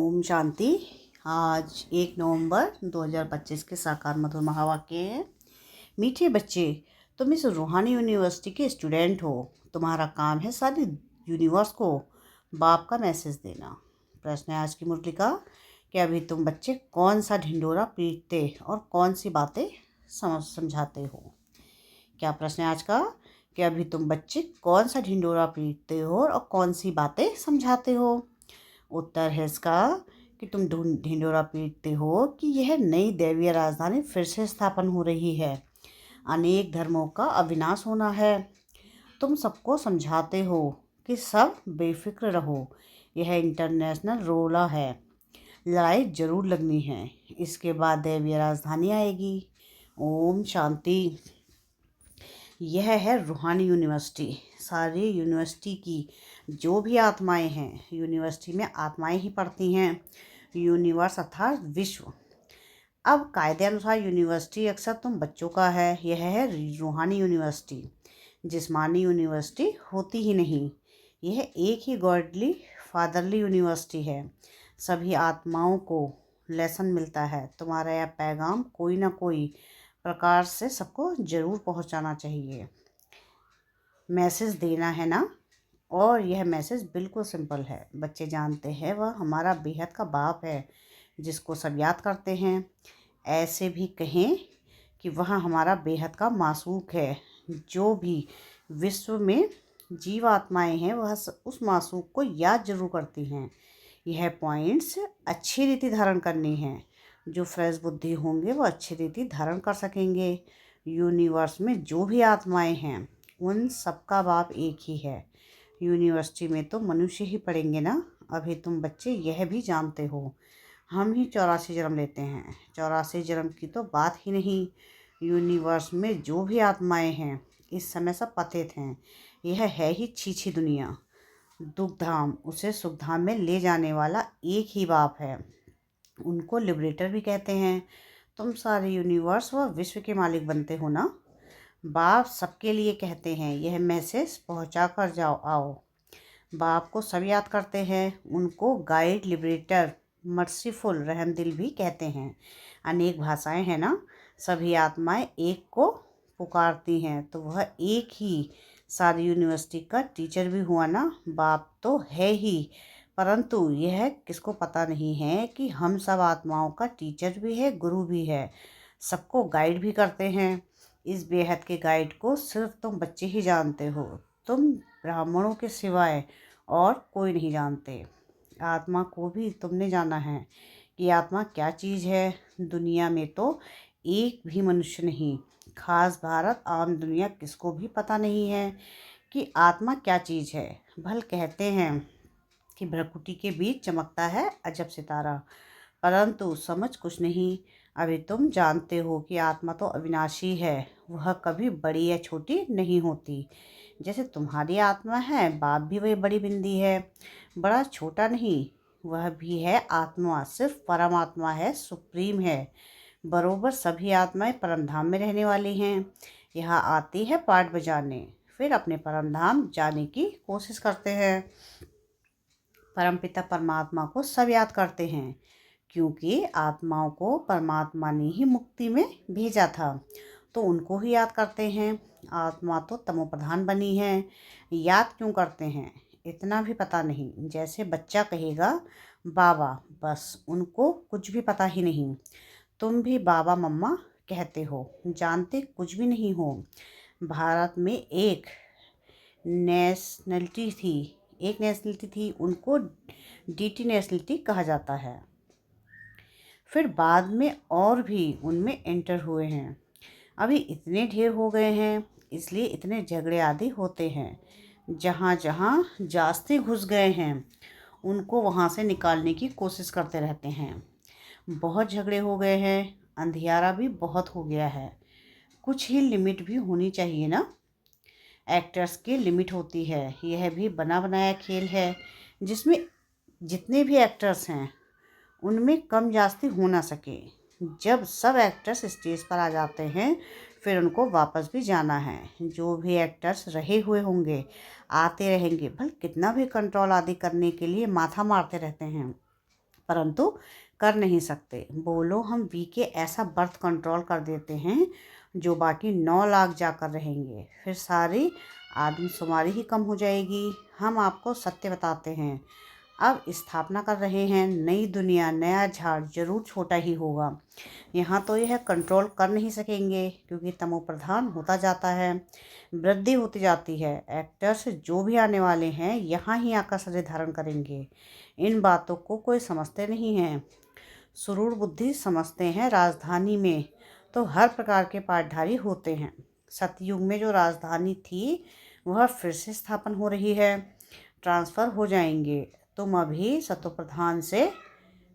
ओम शांति। आज 1 नवंबर 2025 के साकार मधुर महावाक्य है। मीठे बच्चे, तुम इस रूहानी यूनिवर्सिटी के स्टूडेंट हो। तुम्हारा काम है सारी यूनिवर्स को बाप का मैसेज देना। प्रश्न है आज की मुरली का कि अभी तुम बच्चे कौन सा ढिंडोरा पीटते और कौन सी बातें समझाते हो। क्या प्रश्न है आज का कि अभी तुम बच्चे कौन सा ढिंडोरा पीटते हो और कौन सी बातें समझाते हो। उत्तर है इसका कि तुम ढिंडोरा पीटते हो कि यह नई दैवीय राजधानी फिर से स्थापन हो रही है। अनेक धर्मों का अविनाश होना है। तुम सबको समझाते हो कि सब बेफिक्र रहो, यह इंटरनेशनल रोला है। लड़ाई जरूर लगनी है, इसके बाद दैवीय राजधानी आएगी। ओम शांति। यह है रूहानी यूनिवर्सिटी। सारी यूनिवर्सिटी की जो भी आत्माएं हैं, यूनिवर्सिटी में आत्माएं ही पढ़ती हैं। यूनिवर्स अर्थात विश्व। अब कायदे अनुसार यूनिवर्सिटी अक्सर तुम बच्चों का है। यह है रूहानी यूनिवर्सिटी। जिस्मानी यूनिवर्सिटी होती ही नहीं। यह एक ही गॉडली फादरली यूनिवर्सिटी है। सभी आत्माओं को लेसन मिलता है। तुम्हारा यह पैगाम कोई ना कोई प्रकार से सबको ज़रूर पहुंचाना चाहिए। मैसेज देना है ना। और यह मैसेज बिल्कुल सिंपल है। बच्चे जानते हैं वह हमारा बेहद का बाप है जिसको सब याद करते हैं। ऐसे भी कहें कि वह हमारा बेहद का मासूक है। जो भी विश्व में जीव आत्माएँ हैं वह उस मासूक को याद जरूर करती हैं। यह पॉइंट्स अच्छी रीति धारण करनी है। जो फ्रेश बुद्धि होंगे वो अच्छी रीति धारण कर सकेंगे। यूनिवर्स में जो भी आत्माएं हैं उन सबका बाप एक ही है। यूनिवर्सिटी में तो मनुष्य ही पढ़ेंगे ना। अभी तुम बच्चे यह भी जानते हो हम ही 84 जन्म लेते हैं। 84 जन्म की तो बात ही नहीं। यूनिवर्स में जो भी आत्माएं हैं इस समय सब पतित हैं। यह है ही छीछी दुनिया, दुख धाम। उसे सुख धाम में ले जाने वाला एक ही बाप है। उनको लिबरेटर भी कहते हैं। तुम सारे यूनिवर्स व विश्व के मालिक बनते हो ना। बाप सबके लिए कहते हैं यह मैसेज पहुंचा कर जाओ आओ। बाप को सब याद करते हैं। उनको गाइड, लिबरेटर, मर्सीफुल, रहमदिल भी कहते हैं। अनेक भाषाएं हैं ना। सभी आत्माएं एक को पुकारती हैं तो वह एक ही सारी यूनिवर्सिटी का टीचर भी हुआ ना। बाप तो है ही, परंतु यह किसको पता नहीं है कि हम सब आत्माओं का टीचर भी है, गुरु भी है, सबको गाइड भी करते हैं। इस बेहद के गाइड को सिर्फ तुम बच्चे ही जानते हो। तुम ब्राह्मणों के सिवाय और कोई नहीं जानते। आत्मा को भी तुमने जाना है कि आत्मा क्या चीज़ है। दुनिया में तो एक भी मनुष्य नहीं, खास भारत आम दुनिया किसको भी पता नहीं है कि आत्मा क्या चीज़ है। भल कहते हैं कि भ्रकुटी के बीच चमकता है अजब सितारा, परंतु समझ कुछ नहीं। अभी तुम जानते हो कि आत्मा तो अविनाशी है। वह कभी बड़ी या छोटी नहीं होती। जैसे तुम्हारी आत्मा है, बाप भी वही बड़ी बिंदी है, बड़ा छोटा नहीं। वह भी है आत्मा, सिर्फ परमात्मा है, सुप्रीम है। बरोबर सभी आत्माएं परमधाम में रहने वाली हैं। यहाँ आती है पाठ बजाने, फिर अपने परमधाम जाने की कोशिश करते हैं। परमपिता परमात्मा को सब याद करते हैं क्योंकि आत्माओं को परमात्मा ने ही मुक्ति में भेजा था, तो उनको ही याद करते हैं। आत्मा तो तमोप्रधान बनी है, याद क्यों करते हैं इतना भी पता नहीं। जैसे बच्चा कहेगा बाबा, बस उनको कुछ भी पता ही नहीं। तुम भी बाबा मम्मा कहते हो, जानते कुछ भी नहीं हो। भारत में एक नेशनलिटी थी, उनको डीटी नेशनलिटी कहा जाता है। फिर बाद में और भी उनमें एंटर हुए हैं। अभी इतने ढेर हो गए हैं, इसलिए इतने झगड़े आदि होते हैं। जहाँ जहाँ जास्ती घुस गए हैं उनको वहाँ से निकालने की कोशिश करते रहते हैं। बहुत झगड़े हो गए हैं, अंधियारा भी बहुत हो गया है। कुछ ही लिमिट भी होनी चाहिए ना। एक्टर्स की लिमिट होती है। यह भी बना बनाया खेल है जिसमें जितने भी एक्टर्स हैं उनमें कम जास्ती हो ना सके। जब सब एक्टर्स स्टेज पर आ जाते हैं फिर उनको वापस भी जाना है। जो भी एक्टर्स रहे हुए होंगे आते रहेंगे, भले कितना भी कंट्रोल आदि करने के लिए माथा मारते रहते हैं, परंतु कर नहीं सकते। बोलो हम वी के ऐसा बर्थ कंट्रोल कर देते हैं जो बाकी 9 लाख जाकर रहेंगे, फिर सारी आदमशुमारी ही कम हो जाएगी। हम आपको सत्य बताते हैं, अब स्थापना कर रहे हैं नई दुनिया, नया झाड़ जरूर छोटा ही होगा। यहाँ तो यह कंट्रोल कर नहीं सकेंगे क्योंकि तमो प्रधान होता जाता है, वृद्धि होती जाती है। एक्टर्स जो भी आने वाले हैं यहाँ ही आकर शरीर धारण करेंगे। इन बातों को कोई समझते नहीं है। सुरूर बुद्धि समझते हैं राजधानी में तो हर प्रकार के पाठधारी होते हैं। सतयुग में जो राजधानी थी वह फिर से स्थापन हो रही है, ट्रांसफ़र हो जाएंगे। तुम अभी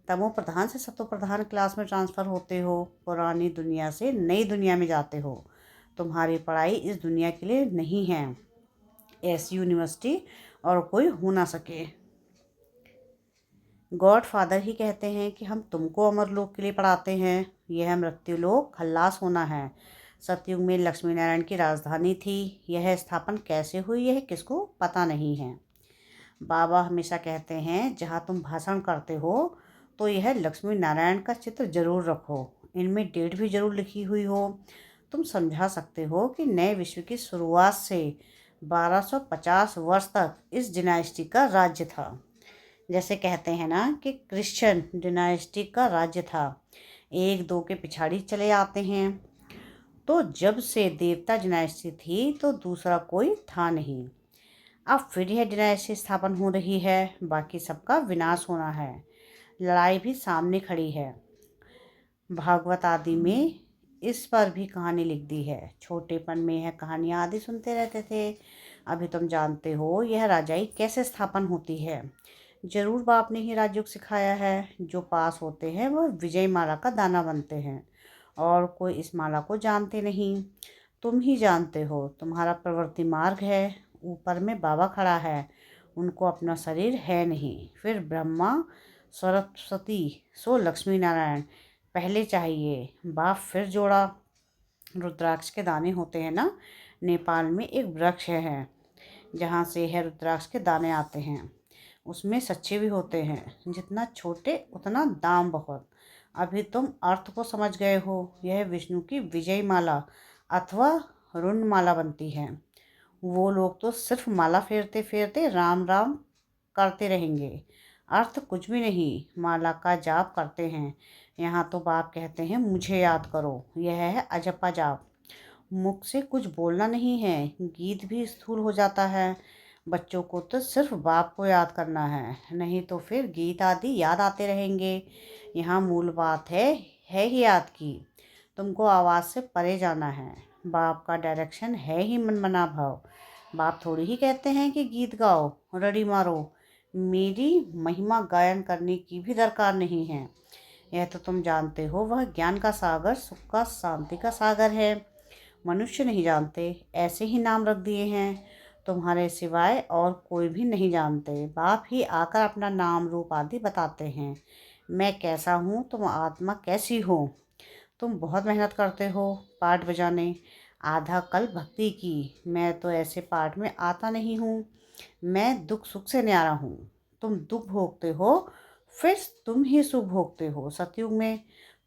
तमो प्रधान से सतो प्रधान क्लास में ट्रांसफ़र होते हो, पुरानी दुनिया से नई दुनिया में जाते हो। तुम्हारी पढ़ाई इस दुनिया के लिए नहीं है, ऐसी यूनिवर्सिटी और कोई हो ना सके। गॉड फादर ही कहते हैं कि हम तुमको अमरलोक के लिए पढ़ाते हैं, यह मृत्युलोक खल्लास होना है। सतयुग में लक्ष्मी नारायण की राजधानी थी, यह स्थापन कैसे हुई यह किसको पता नहीं है। बाबा हमेशा कहते हैं जहाँ तुम भाषण करते हो तो यह लक्ष्मी नारायण का चित्र जरूर रखो, इनमें डेट भी जरूर लिखी हुई हो। तुम समझा सकते हो कि नए विश्व की शुरुआत से 1250 वर्ष तक इस डिनाइस्टी का राज्य था। जैसे कहते हैं ना कि क्रिश्चियन डिनाइस्टी का राज्य था, एक दो के पिछाड़ी चले आते हैं। तो जब से देवता डिनाइस्टी थी तो दूसरा कोई था नहीं। अब फिर यह डिनाइस्टी स्थापन हो रही है, बाकी सबका विनाश होना है। लड़ाई भी सामने खड़ी है। भागवत आदि में इस पर भी कहानी लिख दी है। छोटेपन में यह कहानियाँ आदि सुनते रहते थे। अभी तुम जानते हो यह राजाई कैसे स्थापन होती है। जरूर बाप ने ही राजयोग सिखाया है। जो पास होते हैं वह विजय माला का दाना बनते हैं और कोई इस माला को जानते नहीं। तुम ही जानते हो, तुम्हारा प्रवृत्ति मार्ग है। ऊपर में बाबा खड़ा है, उनको अपना शरीर है नहीं। फिर ब्रह्मा सरस्वती सो लक्ष्मी नारायण पहले चाहिए। बाप फिर जोड़ा। रुद्राक्ष के दाने होते हैं ना, नेपाल में एक वृक्ष है जहाँ से है रुद्राक्ष के दाने आते हैं। उसमें सच्चे भी होते हैं, जितना छोटे उतना दाम बहुत। अभी तुम अर्थ को समझ गए हो। यह विष्णु की विजय माला अथवा रुंड माला बनती है। वो लोग तो सिर्फ माला फेरते फेरते राम राम करते रहेंगे, अर्थ कुछ भी नहीं, माला का जाप करते हैं। यहाँ तो बाप कहते हैं मुझे याद करो, यह है अजपा जाप। मुख से कुछ बोलना नहीं है, गीत भी स्थूल हो जाता है। बच्चों को तो सिर्फ बाप को याद करना है, नहीं तो फिर गीत आदि याद आते रहेंगे। यहाँ मूल बात है ही याद की। तुमको आवाज़ से परे जाना है। बाप का डायरेक्शन है ही मन मना भाव। बाप थोड़ी ही कहते हैं कि गीत गाओ, रड़ी मारो। मेरी महिमा गायन करने की भी दरकार नहीं है। यह तो तुम जानते हो, वह ज्ञान का सागर, सुख का, शांति का सागर है। मनुष्य नहीं जानते, ऐसे ही नाम रख दिए हैं। तुम्हारे सिवाय और कोई भी नहीं जानते। बाप ही आकर अपना नाम रूप आदि बताते हैं। मैं कैसा हूँ, तुम आत्मा कैसी हो। तुम बहुत मेहनत करते हो पाठ बजाने, आधा कल भक्ति की। मैं तो ऐसे पाठ में आता नहीं हूँ। मैं दुख सुख से न्यारा हूँ। तुम दुख भोगते हो, फिर तुम ही सुख भोगते हो। सतयुग में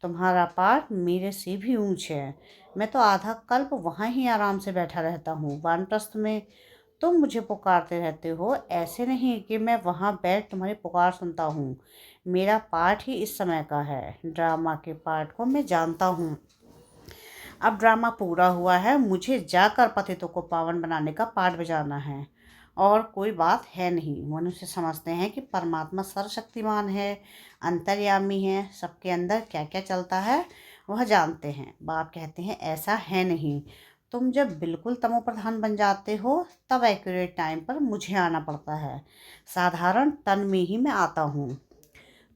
तुम्हारा पाठ मेरे से भी ऊंच है। मैं तो आधा कल्प वहाँ ही आराम से बैठा रहता हूँ। वानप्रस्थ में तुम मुझे पुकारते रहते हो, ऐसे नहीं कि मैं वहाँ बैठ तुम्हारी पुकार सुनता हूँ। मेरा पाठ ही इस समय का है। ड्रामा के पाठ को मैं जानता हूँ। अब ड्रामा पूरा हुआ है, मुझे जाकर पतितों को पावन बनाने का पाठ बजाना है, और कोई बात है नहीं। मनुष्य समझते हैं कि परमात्मा सर्वशक्तिमान है, अंतर्यामी है, सबके अंदर क्या क्या चलता है वह जानते हैं। बाप कहते हैं ऐसा है नहीं। तुम जब बिल्कुल तमो प्रधान बन जाते हो तब एक्यूरेट टाइम पर मुझे आना पड़ता है। साधारण तन में ही मैं आता हूँ।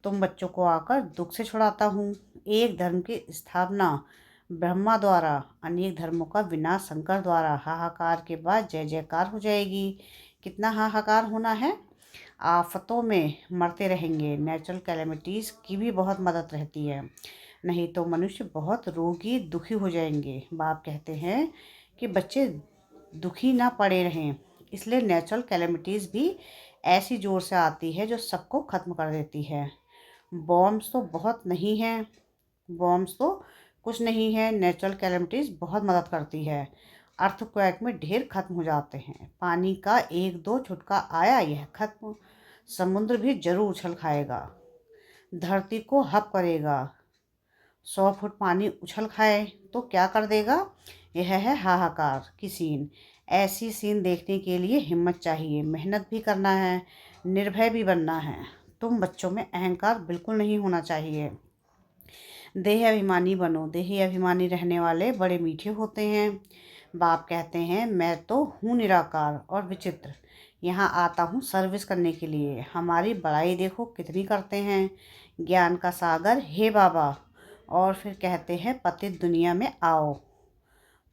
तुम बच्चों को आकर दुख से छुड़ाता हूँ। एक धर्म की स्थापना ब्रह्मा द्वारा, अनेक धर्मों का विनाश शंकर द्वारा। हाहाकार के बाद जय जयकार हो जाएगी। कितना हाहाकार होना है। आफतों में मरते रहेंगे। नेचुरल कैलेमिटीज़ की भी बहुत मदद रहती है, नहीं तो मनुष्य बहुत रोगी दुखी हो जाएंगे। बाप कहते हैं कि बच्चे दुखी ना पड़े रहें, इसलिए नेचुरल कैलेमिटीज़ भी ऐसी ज़ोर से आती है जो सबको ख़त्म कर देती है। बॉम्ब्स तो बहुत नहीं हैं, बॉम्ब्स तो कुछ नहीं है। नेचुरल कैलेमिटीज़ बहुत मदद करती है। अर्थक्वेक में ढेर खत्म हो जाते हैं। पानी का एक दो छुटका आया, यह खत्म। समुद्र भी जरूर उछल खाएगा, धरती को हप करेगा। 100 फुट पानी उछल खाए तो क्या कर देगा। यह है हाहाकार की सीन। ऐसी सीन देखने के लिए हिम्मत चाहिए, मेहनत भी करना है, निर्भय भी बनना है। तुम बच्चों में अहंकार बिल्कुल नहीं होना चाहिए। देह अभिमानी बनो। देह अभिमानी रहने वाले बड़े मीठे होते हैं। बाप कहते हैं, मैं तो हूँ निराकार और विचित्र, यहाँ आता हूँ सर्विस करने के लिए। हमारी बड़ाई देखो कितनी करते हैं। ज्ञान का सागर हे बाबा। और फिर कहते हैं, पतित दुनिया में आओ।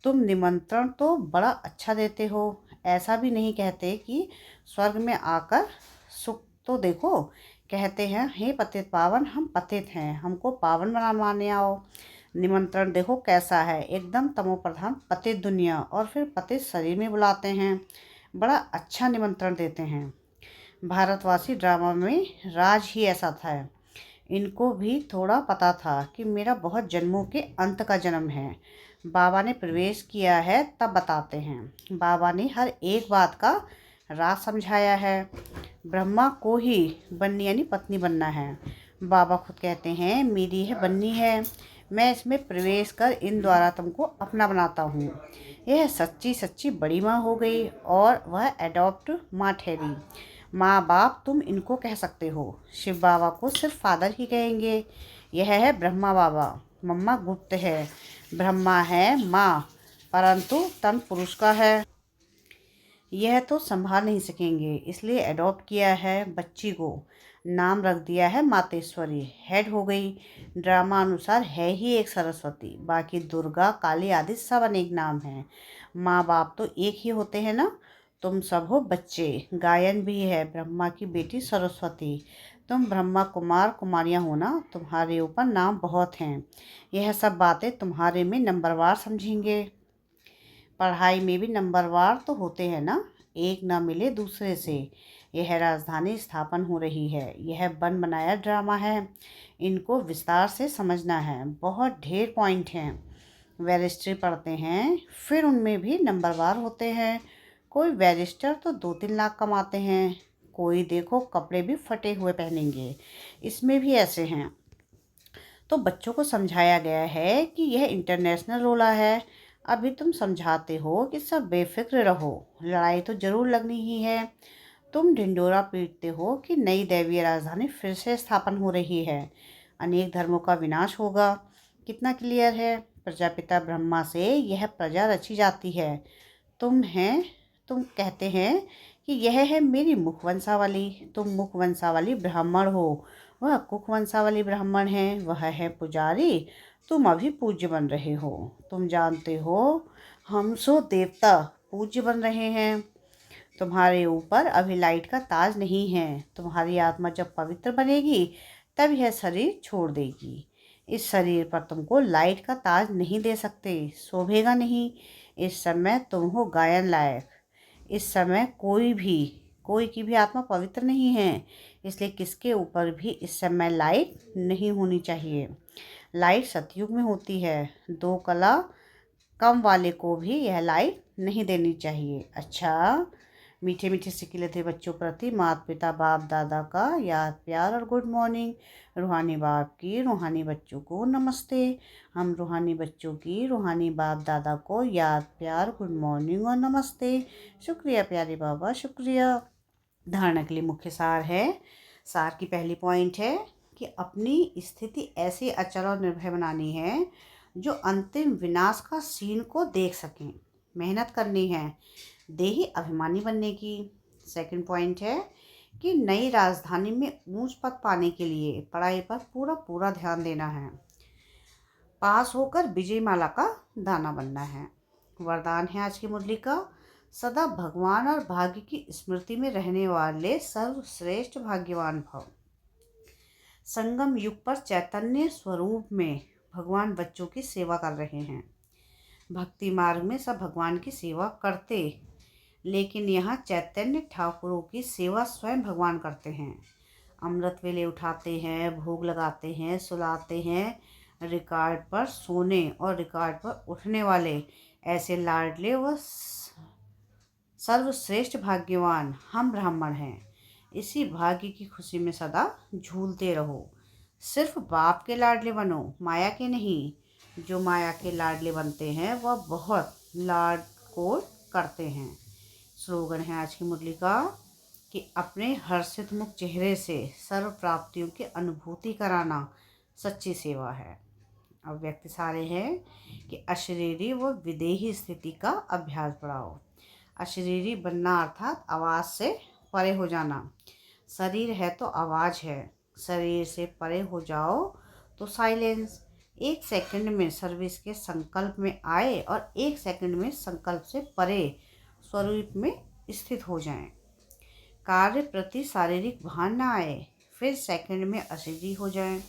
तुम निमंत्रण तो बड़ा अच्छा देते हो। ऐसा भी नहीं कहते कि स्वर्ग में आकर सुख तो देखो। कहते हैं, हे पतित पावन, हम पतित हैं, हमको पावन माने आओ। निमंत्रण देखो कैसा है, एकदम तमोप्रधान पतित दुनिया। और फिर पतित शरीर में बुलाते हैं, बड़ा अच्छा निमंत्रण देते हैं। भारतवासी ड्रामा में राज ही ऐसा था। इनको भी थोड़ा पता था कि मेरा बहुत जन्मों के अंत का जन्म है। बाबा ने प्रवेश किया है तब बताते हैं। बाबा ने हर एक बात का राज समझाया है। ब्रह्मा को ही बन्नी यानी पत्नी बनना है। बाबा खुद कहते हैं, मेरी यह बन्नी है, मैं इसमें प्रवेश कर इन द्वारा तुमको अपना बनाता हूँ। यह सच्ची सच्ची बड़ी माँ हो गई और वह एडॉप्ट माँ ठहरी। माँ बाप तुम इनको कह सकते हो, शिव बाबा को सिर्फ फादर ही कहेंगे। यह है ब्रह्मा बाबा। मम्मा गुप्त है, ब्रह्मा है माँ, परंतु तन पुरुष का है। यह तो संभाल नहीं सकेंगे, इसलिए अडॉप्ट किया है बच्ची को। नाम रख दिया है मातेश्वरी। हेड हो गई। ड्रामा अनुसार है ही एक सरस्वती, बाकी दुर्गा काली आदि सब अनेक नाम हैं। माँ बाप तो एक ही होते हैं ना। तुम सब हो बच्चे। गायन भी है, ब्रह्मा की बेटी सरस्वती। तुम ब्रह्मा कुमार कुमारियाँ हो ना, तुम्हारे ऊपर नाम बहुत हैं। यह सब बातें तुम्हारे में नंबरवार समझेंगे। पढ़ाई में भी नंबरवार तो होते हैं ना, एक ना मिले दूसरे से। यह राजधानी स्थापन हो रही है, यह बन बनाया ड्रामा है। इनको विस्तार से समझना है, बहुत ढेर पॉइंट हैं। बैरिस्ट्री पढ़ते हैं, फिर उनमें भी नंबरवार होते हैं। कोई बैरिस्टर तो 2-3 लाख कमाते हैं, कोई देखो कपड़े भी फटे हुए पहनेंगे, इसमें भी ऐसे हैं। तो बच्चों को समझाया गया है कि यह इंटरनेशनल रोला है। अभी तुम समझाते हो कि सब बेफिक्र रहो, लड़ाई तो जरूर लगनी ही है। तुम ढिंडोरा पीटते हो कि नई दैवीय राजधानी फिर से स्थापन हो रही है, अनेक धर्मों का विनाश होगा। कितना क्लियर है। प्रजापिता ब्रह्मा से यह प्रजा रची जाती है। तुम कहते हैं कि यह है मेरी मुखवंशावली। तुम मुखवंशावली ब्राह्मण हो, वह कुखवंशावली ब्राह्मण है, वह है पुजारी। तुम अभी पूज्य बन रहे हो। तुम जानते हो, हम सो देवता पूज्य बन रहे हैं। तुम्हारे ऊपर अभी लाइट का ताज नहीं है। तुम्हारी आत्मा जब पवित्र बनेगी तब यह शरीर छोड़ देगी। इस शरीर पर तुमको लाइट का ताज नहीं दे सकते, शोभेगा नहीं। इस समय तुम हो गायन लायक। इस समय कोई की भी आत्मा पवित्र नहीं है, इसलिए किसके ऊपर भी इस समय लाइट नहीं होनी चाहिए। लाइट सतयुग में होती है। 2 कला कम वाले को भी यह लाइट नहीं देनी चाहिए। अच्छा, मीठे मीठे सिक्के थे बच्चों प्रति माता पिता बाप दादा का याद प्यार और गुड मॉर्निंग। रूहानी बाप की रूहानी बच्चों को नमस्ते। हम रूहानी बच्चों की रूहानी बाप दादा को याद प्यार गुड मॉर्निंग और नमस्ते। शुक्रिया प्यारे बाबा, शुक्रिया। धारणा के लिए मुख्य सार है। सार की पहली पॉइंट है कि अपनी स्थिति ऐसी अचल और निर्भय बनानी है जो अंतिम विनाश का सीन को देख सकें। मेहनत करनी है, देही अभिमानी बनने की। सेकंड पॉइंट है कि नई राजधानी में ऊंच पद पाने के लिए पढ़ाई पर पूरा पूरा ध्यान देना है। पास होकर विजय माला का दाना बनना है। वरदान है आज की मुरली का, सदा भगवान और भाग्य की स्मृति में रहने वाले सर्वश्रेष्ठ भाग्यवान भव। संगम युग पर चैतन्य स्वरूप में भगवान बच्चों की सेवा कर रहे हैं। भक्ति मार्ग में सब भगवान की सेवा करते, लेकिन यहाँ चैतन्य ठाकुरों की सेवा स्वयं भगवान करते हैं। अमृत वेले उठाते हैं, भोग लगाते हैं, सुलाते हैं। रिकॉर्ड पर सोने और रिकॉर्ड पर उठने वाले ऐसे लाडले व सर्वश्रेष्ठ भाग्यवान हम ब्राह्मण हैं। इसी भाग्य की खुशी में सदा झूलते रहो। सिर्फ बाप के लाडले बनो, माया के नहीं। जो माया के लाडले बनते हैं वह बहुत लाड को करते हैं। स्लोगन है आज की मुरली का कि अपने हर्षित मुख चेहरे से सर्व प्राप्तियों की अनुभूति कराना सच्ची सेवा है। अब व्यक्ति सारे हैं कि अशरीरी व विदेही स्थिति का अभ्यास बढ़ाओ। अशरीरी बनना अर्थात आवाज़ से परे हो जाना। शरीर है तो आवाज़ है, शरीर से परे हो जाओ तो साइलेंस। 1 सेकंड में सर्विस के संकल्प में आए और 1 सेकंड में संकल्प से परे स्वरूप में स्थित हो जाएं। कार्य प्रति शारीरिक भान न आए, फिर सेकंड में अशरीरी हो जाएं।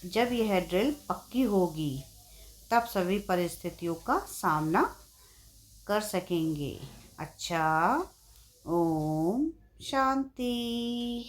जब यह ड्रिल पक्की होगी तब सभी परिस्थितियों का सामना कर सकेंगे। अच्छा, ओम शांति।